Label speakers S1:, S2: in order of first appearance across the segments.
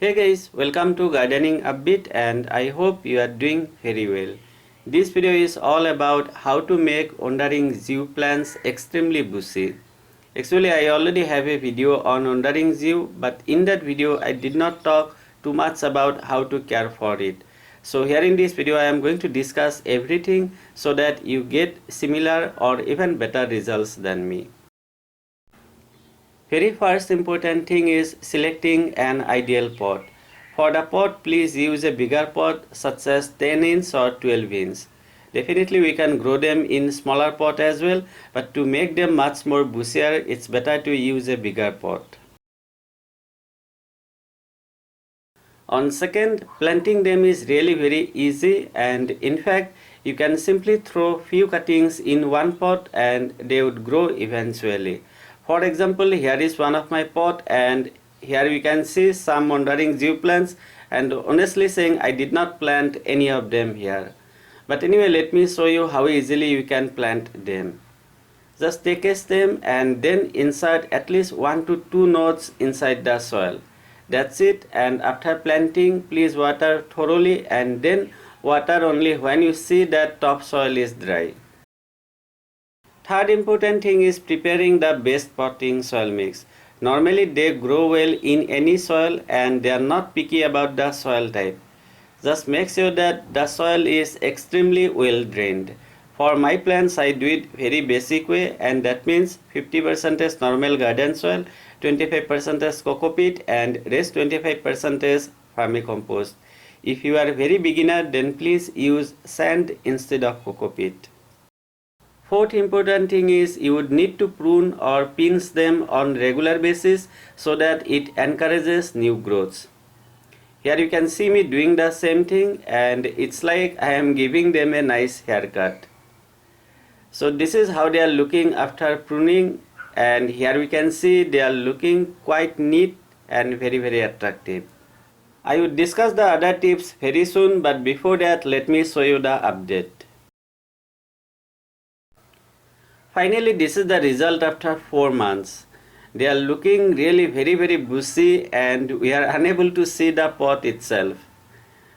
S1: Hey guys, welcome to Gardening Upbeat and I hope you are doing very well. This video is all about how to make wandering zew plants extremely bushy. Actually, I already have a video on wandering zew, but in that video I did not talk too much about how to care for it. So here in this video I am going to discuss everything so that you get similar or even better results than me. Very first important thing is selecting an ideal pot. For the pot, please use a bigger pot such as 10 inch or 12 inch. Definitely we can grow them in smaller pot as well, but to make them much more bushier, it's better to use a bigger pot. On second, planting them is really very easy, and in fact you can simply throw few cuttings in one pot and they would grow eventually. For example, here is one of my pot and here we can see some wandering zew plants, and honestly saying I did not plant any of them here. But anyway, let me show you how easily you can plant them. Just take a stem and then insert at least 1 to 2 nodes inside the soil. That's it, and after planting please water thoroughly and then water only when you see that topsoil is dry. Third important thing is preparing the best potting soil mix. Normally they grow well in any soil and they are not picky about the soil type. Just make sure that the soil is extremely well drained. For my plants I do it very basic way, and that means 50% normal garden soil, 25% coco peat and rest 25% vermicompost. If you are very beginner, then please use sand instead of coco peat. Fourth important thing is you would need to prune or pinch them on regular basis so that it encourages new growths. Here you can see me doing the same thing and it's like I am giving them a nice haircut. So this is how they are looking after pruning, and here we can see they are looking quite neat and very attractive. I will discuss the other tips very soon, but before that let me show you the update. Finally, this is the result after 4 months. They are looking really very bushy and we are unable to see the pot itself.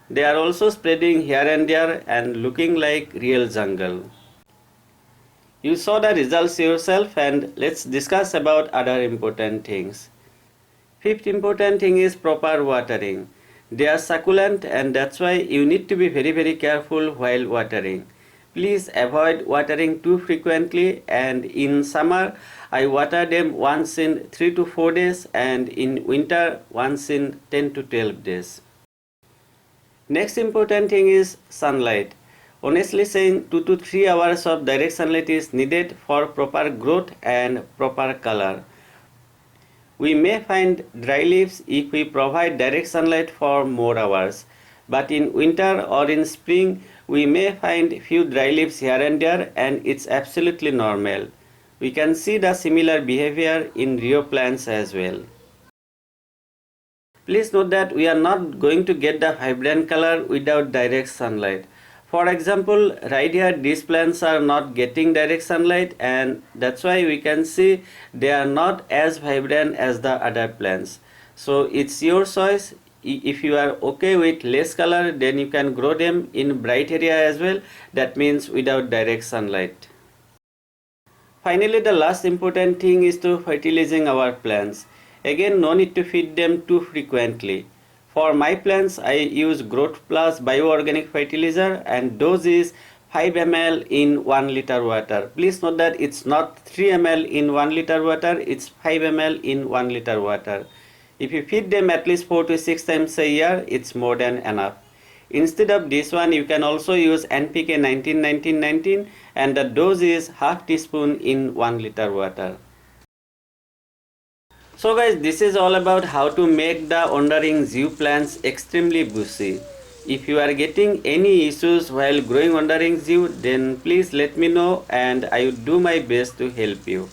S1: They are also spreading here and there and looking like real jungle. You saw the results yourself, and let's discuss about other important things. Fifth important thing is proper watering. They are succulent and that's why you need to be very careful while watering. Please avoid watering too frequently, and in summer I water them once in 3 to 4 days and in winter once in 10 to 12 days. Next important thing is sunlight. Honestly saying 2 to 3 hours of direct sunlight is needed for proper growth and proper color. We may find dry leaves if we provide direct sunlight for more hours, but in winter or in spring we may find few dry leaves here and there, and it's absolutely normal. We can see the similar behavior in Rio plants as well. Please note that we are not going to get the vibrant color without direct sunlight. For example, right here these plants are not getting direct sunlight, and that's why we can see they are not as vibrant as the other plants. So it's your choice. If you are okay with less color, then you can grow them in bright area as well, that means without direct sunlight. Finally, the last important thing is to fertilizing our plants. Again, no need to feed them too frequently. For my plants I use Growth Plus bioorganic fertilizer and dose is 5 ml in 1 liter water. Please note that it's not 3 ml in 1 liter water, it's 5 ml in 1 liter water. If you feed them at least 4 to 6 times a year, it's more than enough. Instead of this one, you can also use NPK 19-19-19 and the dose is half teaspoon in 1 liter water. So guys, this is all about how to make the wandering zew plants extremely bushy. If you are getting any issues while growing wandering zew, then please let me know and I will do my best to help you.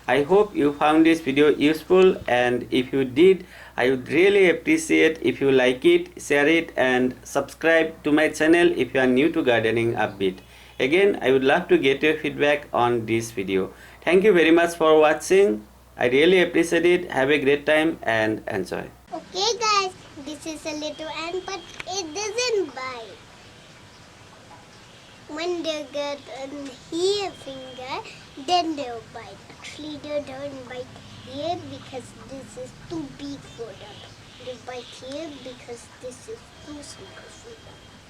S1: I hope you found this video useful, and if you did, I would really appreciate if you like it, share it and subscribe to my channel if you are new to Gardening Upbeat. Again, I would love to get your feedback on this video. Thank you very much for watching. I really appreciate it. Have a great time and enjoy.
S2: Okay guys, This is a little ant, but it doesn't bite. When they get on here finger, then they'll bite. Actually, they don't bite here because this is too big for them. They bite here because this is too small for them.